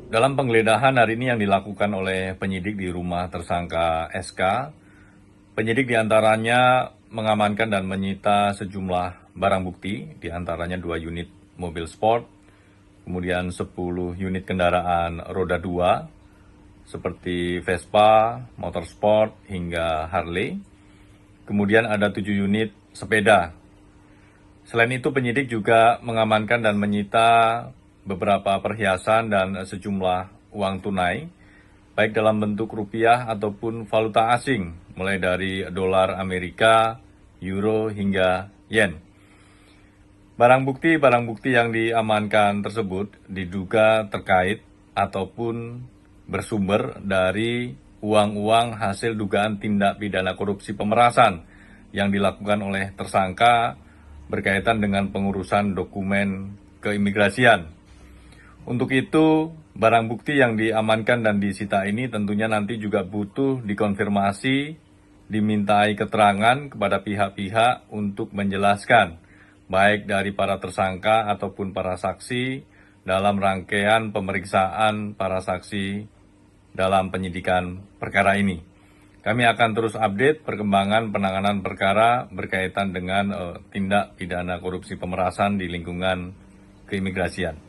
Dalam penggeledahan hari ini yang dilakukan oleh penyidik di rumah tersangka SK, penyidik diantaranya mengamankan dan menyita sejumlah barang bukti, diantaranya 2 unit mobil sport, kemudian 10 unit kendaraan roda 2, seperti Vespa, motorsport, hingga Harley. Kemudian ada 7 unit sepeda. Selain itu, penyidik juga mengamankan dan menyita beberapa perhiasan dan sejumlah uang tunai, baik dalam bentuk rupiah ataupun valuta asing, mulai dari dolar Amerika, euro, hingga yen. Barang bukti yang diamankan tersebut diduga terkait ataupun bersumber dari uang-uang hasil dugaan tindak pidana korupsi pemerasan yang dilakukan oleh tersangka berkaitan dengan pengurusan dokumen keimigrasian. Untuk itu, barang bukti yang diamankan dan disita ini tentunya nanti juga butuh dikonfirmasi, dimintai keterangan kepada pihak-pihak untuk menjelaskan, baik dari para tersangka ataupun para saksi dalam rangkaian pemeriksaan para saksi dalam penyidikan perkara ini. Kami akan terus update perkembangan penanganan perkara berkaitan dengan tindak pidana korupsi pemerasan di lingkungan keimigrasian.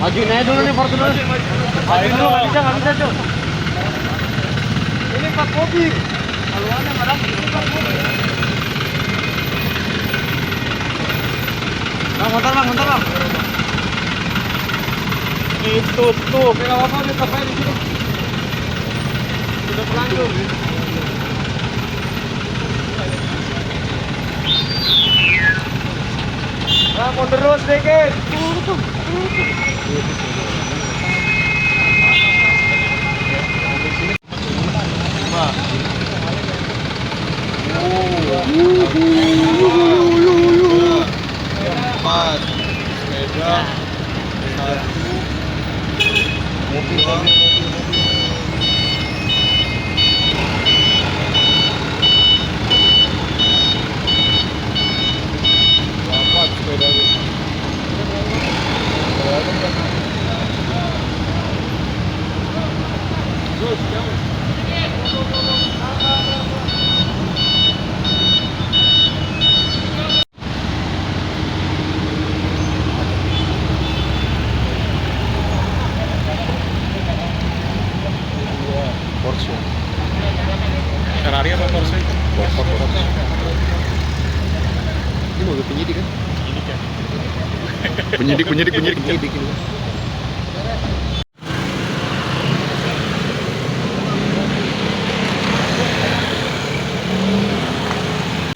Majuin aja dulu nih Fortuner. Majuin dulu, nggak bisa Cok. Ini 4 mobil. Haluannya madam, ini 4 mobil. Bang, bentar bang. Itu tuh, pegang apa nih sampai di sini. Sudah pelanggung. Nah, mau terus dikit. Empat sepeda, satu mobil. Empat sepeda. Porsche. Ferrari apa Porsche? Porsche. Ini mobil penyidik kan? Penyidik ini.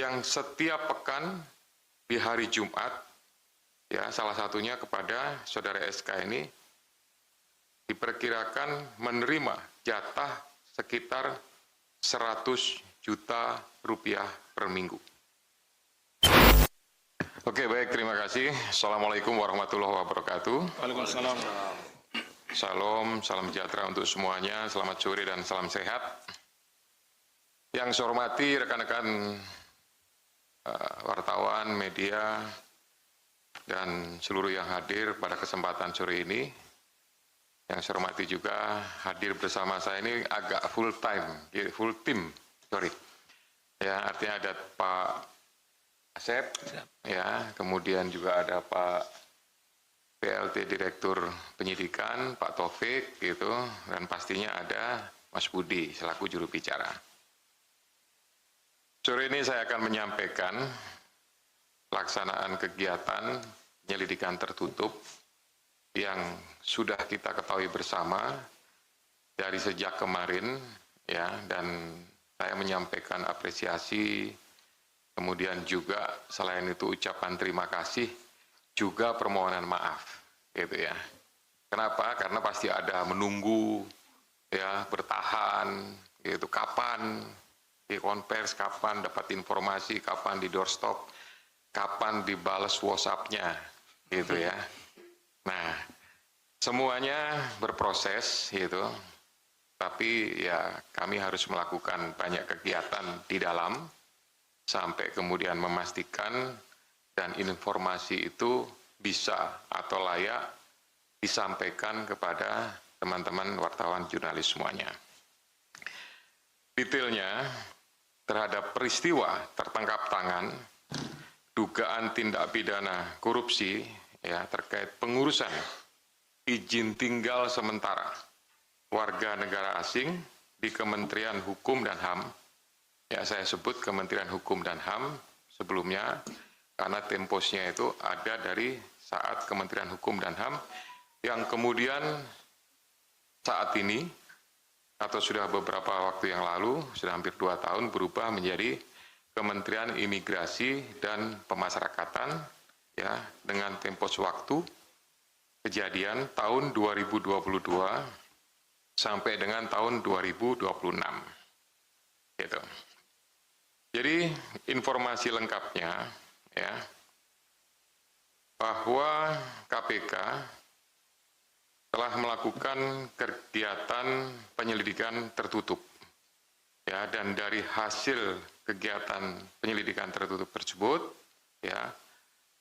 Yang setiap pekan di hari Jumat, ya salah satunya kepada saudara SK ini diperkirakan menerima jatah sekitar 100 juta rupiah per minggu. Oke, baik, terima kasih. Assalamualaikum warahmatullahi wabarakatuh. Waalaikumsalam. Salam sejahtera untuk semuanya, selamat sore dan salam sehat. Yang saya hormati rekan-rekan wartawan, media, dan seluruh yang hadir pada kesempatan sore ini. Yang saya hormati juga hadir bersama saya ini agak full team. Ya, artinya ada Pak Asep, ya, kemudian juga ada Pak PLT Direktur Penyidikan, Pak Taufik, gitu, dan pastinya ada Mas Budi selaku juru bicara. Sore ini saya akan menyampaikan pelaksanaan kegiatan penyelidikan tertutup yang sudah kita ketahui bersama dari sejak kemarin, ya, dan saya menyampaikan apresiasi, kemudian juga selain itu ucapan terima kasih, juga permohonan maaf, gitu ya. Kenapa? Karena pasti ada menunggu, ya, bertahan, gitu. Kapan di konvers, kapan dapat informasi, kapan di doorstop, kapan dibales WhatsApp-nya, gitu ya. Nah, semuanya berproses, gitu. Tapi ya kami harus melakukan banyak kegiatan di dalam sampai kemudian memastikan dan informasi itu bisa atau layak disampaikan kepada teman-teman wartawan jurnalis semuanya. Detailnya terhadap peristiwa tertangkap tangan dugaan tindak pidana korupsi, ya, terkait pengurusan izin tinggal sementara warga negara asing di Kementerian Hukum dan HAM. Ya, saya sebut Kementerian Hukum dan HAM sebelumnya karena temposnya itu ada dari saat Kementerian Hukum dan HAM yang kemudian saat ini atau sudah beberapa waktu yang lalu, sudah hampir 2 tahun, berubah menjadi Kementerian Imigrasi dan Pemasyarakatan, ya, dengan tempos waktu kejadian tahun 2022 sampai dengan tahun 2026. Gitu. Jadi informasi lengkapnya, ya, bahwa KPK telah melakukan kegiatan penyelidikan tertutup, ya, dan dari hasil kegiatan penyelidikan tertutup tersebut, ya,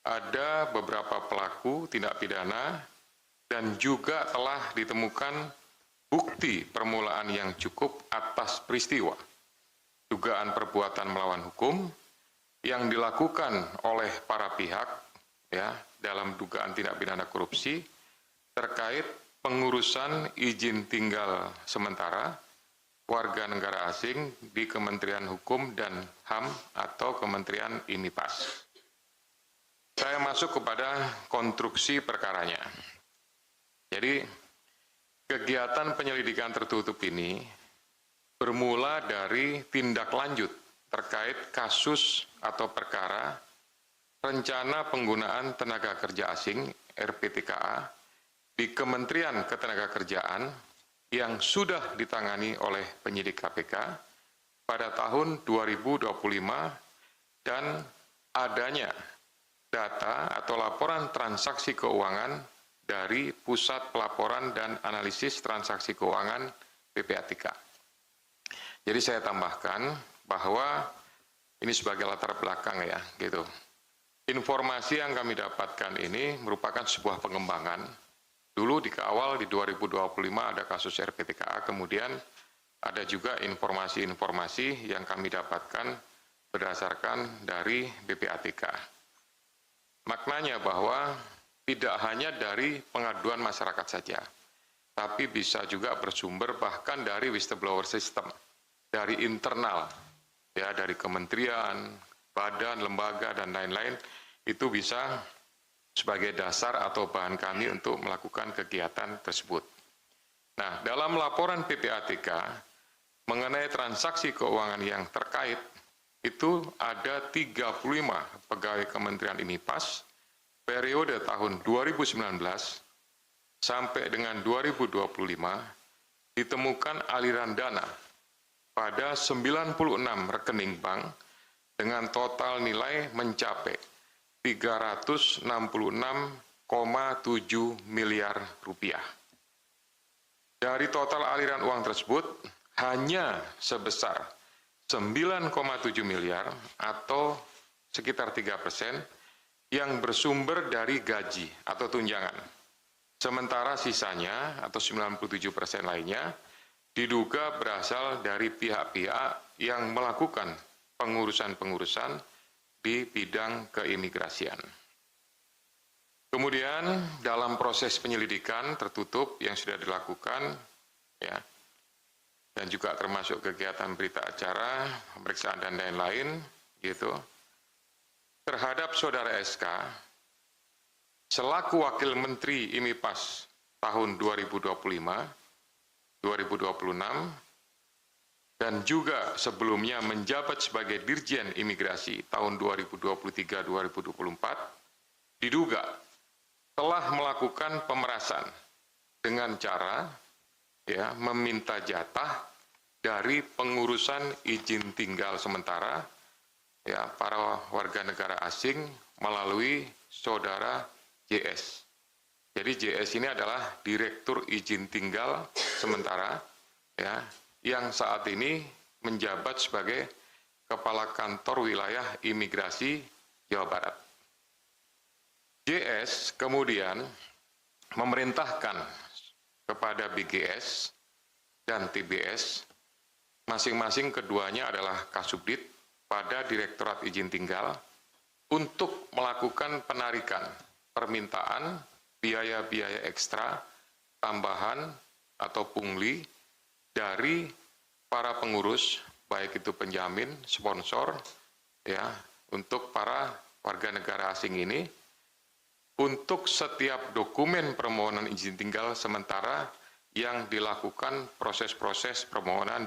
ada beberapa pelaku tindak pidana dan juga telah ditemukan bukti permulaan yang cukup atas peristiwa dugaan perbuatan melawan hukum yang dilakukan oleh para pihak, ya, dalam dugaan tindak pidana korupsi terkait pengurusan izin tinggal sementara warga negara asing di Kementerian Hukum dan HAM atau Kementerian IMIPAS. Saya masuk kepada konstruksi perkaranya. Jadi, kegiatan penyelidikan tertutup ini bermula dari tindak lanjut terkait kasus atau perkara rencana penggunaan tenaga kerja asing (RPTKA) di Kementerian Ketenagakerjaan yang sudah ditangani oleh penyidik KPK pada tahun 2025 dan adanya data atau laporan transaksi keuangan dari Pusat Pelaporan dan Analisis Transaksi Keuangan PPATK. Jadi saya tambahkan bahwa ini sebagai latar belakang, ya, gitu. Informasi yang kami dapatkan ini merupakan sebuah pengembangan. Dulu di awal di 2025 ada kasus RPTKA, kemudian ada juga informasi-informasi yang kami dapatkan berdasarkan dari PPATK. Maknanya bahwa tidak hanya dari pengaduan masyarakat saja, tapi bisa juga bersumber bahkan dari whistleblower system, dari internal, ya, dari kementerian, badan, lembaga, dan lain-lain, itu bisa sebagai dasar atau bahan kami untuk melakukan kegiatan tersebut. Nah, dalam laporan PPATK mengenai transaksi keuangan yang terkait, itu ada 35 pegawai Kementerian IMIPAS periode tahun 2019 sampai dengan 2025 ditemukan aliran dana pada 96 rekening bank dengan total nilai mencapai 366,7 miliar rupiah. Dari total aliran uang tersebut, hanya sebesar 9,7 miliar atau sekitar 3% yang bersumber dari gaji atau tunjangan. Sementara sisanya atau 97% lainnya diduga berasal dari pihak-pihak yang melakukan pengurusan-pengurusan di bidang keimigrasian. Kemudian dalam proses penyelidikan tertutup yang sudah dilakukan, ya, dan juga termasuk kegiatan berita acara, pemeriksaan dan lain-lain, gitu. Terhadap Saudara SK, selaku Wakil Menteri IMIPAS tahun 2025-2026, dan juga sebelumnya menjabat sebagai Dirjen Imigrasi tahun 2023-2024, diduga telah melakukan pemerasan dengan cara meminta jatah dari pengurusan izin tinggal sementara para warga negara asing melalui Saudara JS. Jadi JS ini adalah Direktur Izin Tinggal Sementara yang saat ini menjabat sebagai Kepala Kantor Wilayah Imigrasi Jawa Barat. JS kemudian memerintahkan kepada BGS dan TBS, masing-masing keduanya adalah Kasubdit pada Direktorat Izin Tinggal, untuk melakukan penarikan permintaan biaya-biaya ekstra, tambahan atau pungli dari para pengurus, baik itu penjamin, sponsor, untuk para warga negara asing ini, untuk setiap dokumen permohonan izin tinggal sementara yang dilakukan proses-proses permohonan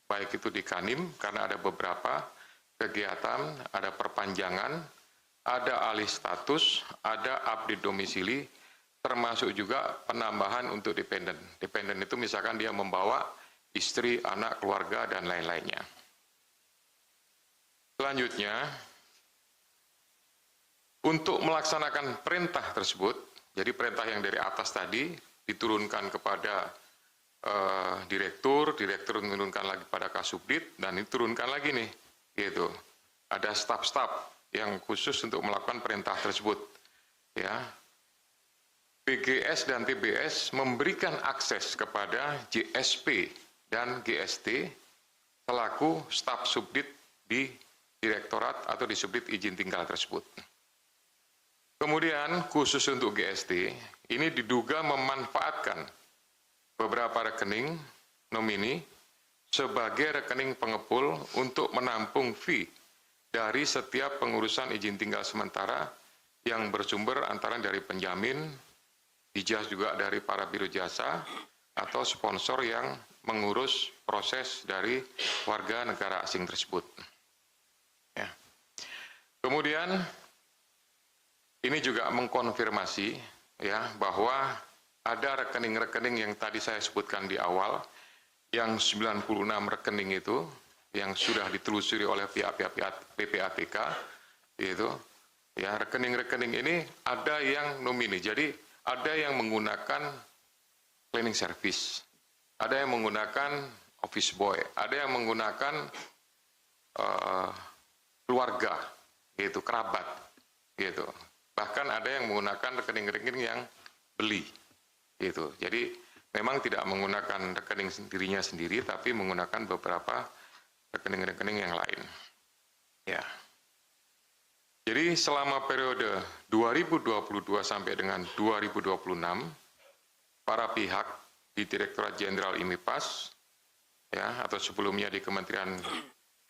baik itu di Kanim, karena ada beberapa kegiatan, ada perpanjangan, ada alih status, ada update domisili, termasuk juga penambahan untuk dependen. Dependen itu misalkan dia membawa istri, anak, keluarga, dan lain-lainnya. Selanjutnya, untuk melaksanakan perintah tersebut, jadi perintah yang dari atas tadi diturunkan kepada direktur menurunkan lagi pada Kasubdit, dan diturunkan lagi nih, gitu. Ada staf-staf yang khusus untuk melakukan perintah tersebut, BGS dan TBS memberikan akses kepada JSP dan GST selaku staf subdit di direktorat atau di subdit izin tinggal tersebut. Kemudian khusus untuk GST, ini diduga memanfaatkan beberapa rekening nomini sebagai rekening pengepul untuk menampung fee dari setiap pengurusan izin tinggal sementara yang bersumber antara dari penjamin, ijazah juga dari para biro jasa, atau sponsor yang mengurus proses dari warga negara asing tersebut. Kemudian ini juga mengkonfirmasi bahwa ada rekening-rekening yang tadi saya sebutkan di awal, yang 96 rekening itu yang sudah ditelusuri oleh pihak-pihak PPATK, rekening-rekening ini ada yang nomini. Jadi ada yang menggunakan cleaning service, ada yang menggunakan office boy, ada yang menggunakan keluarga, kerabat, Bahkan ada yang menggunakan rekening-rekening yang beli, Jadi memang tidak menggunakan rekening dirinya sendiri, tapi menggunakan beberapa rekening-rekening yang lain. Jadi selama periode 2022 sampai dengan 2026, para pihak di Direktorat Jenderal IMIPAS, atau sebelumnya di Kementerian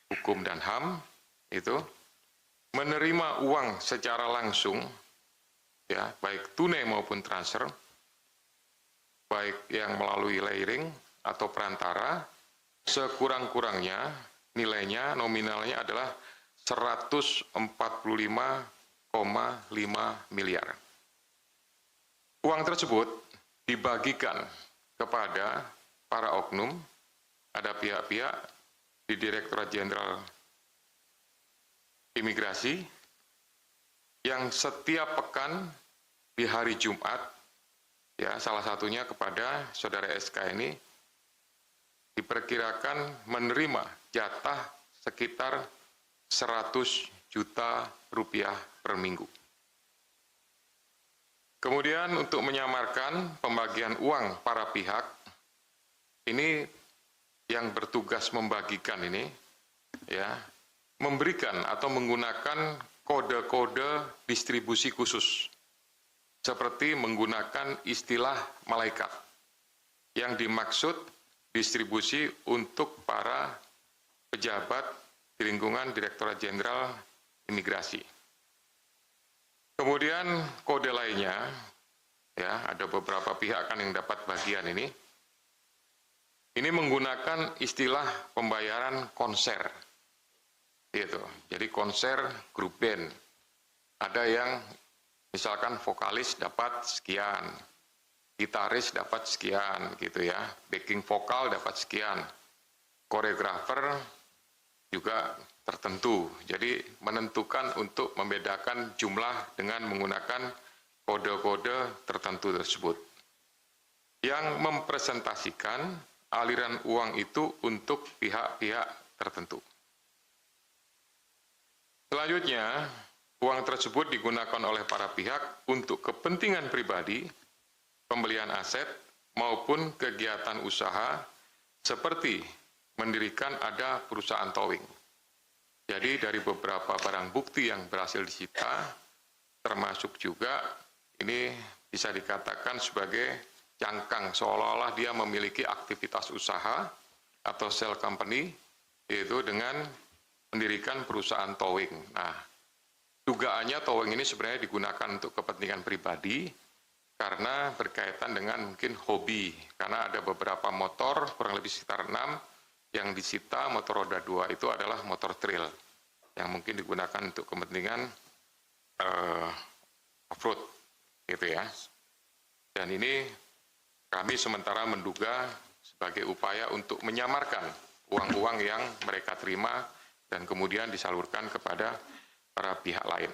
Hukum dan HAM, menerima uang secara langsung, baik tunai maupun transfer, baik yang melalui layering atau perantara, sekurang-kurangnya nilainya nominalnya adalah 145,5 miliar. Uang tersebut dibagikan kepada para oknum, ada pihak-pihak di Direktorat Jenderal Imigrasi yang setiap pekan di hari Jumat, salah satunya kepada Saudara SK ini, diperkirakan menerima jatah sekitar 100 juta rupiah per minggu. Kemudian untuk menyamarkan pembagian uang para pihak, ini yang bertugas membagikan ini, memberikan atau menggunakan kode-kode distribusi khusus, seperti menggunakan istilah malaikat, yang dimaksud distribusi untuk para pejabat di lingkungan Direktorat Jenderal Imigrasi. Kemudian kode lainnya, ya ada beberapa pihak kan yang dapat bagian ini. Ini menggunakan istilah pembayaran konser, gitu. Jadi konser grup band. Ada yang misalkan vokalis dapat sekian, gitaris dapat sekian, gitu ya. Backing vokal dapat sekian, koreografer juga tertentu. Jadi menentukan untuk membedakan jumlah dengan menggunakan kode-kode tertentu tersebut. Yang mempresentasikan aliran uang itu untuk pihak-pihak tertentu. Selanjutnya, uang tersebut digunakan oleh para pihak untuk kepentingan pribadi, pembelian aset, maupun kegiatan usaha seperti mendirikan ada perusahaan towing. Jadi dari beberapa barang bukti yang berhasil disita, termasuk juga ini bisa dikatakan sebagai cangkang, seolah-olah dia memiliki aktivitas usaha atau shell company, yaitu dengan mendirikan perusahaan towing. Nah, dugaannya towing ini sebenarnya digunakan untuk kepentingan pribadi, karena berkaitan dengan mungkin hobi, karena ada beberapa motor, kurang lebih sekitar 6, yang disita motor roda 2 itu adalah motor trail, yang mungkin digunakan untuk kepentingan off-road, gitu ya. Dan ini kami sementara menduga sebagai upaya untuk menyamarkan uang-uang yang mereka terima dan kemudian disalurkan kepada para pihak lain.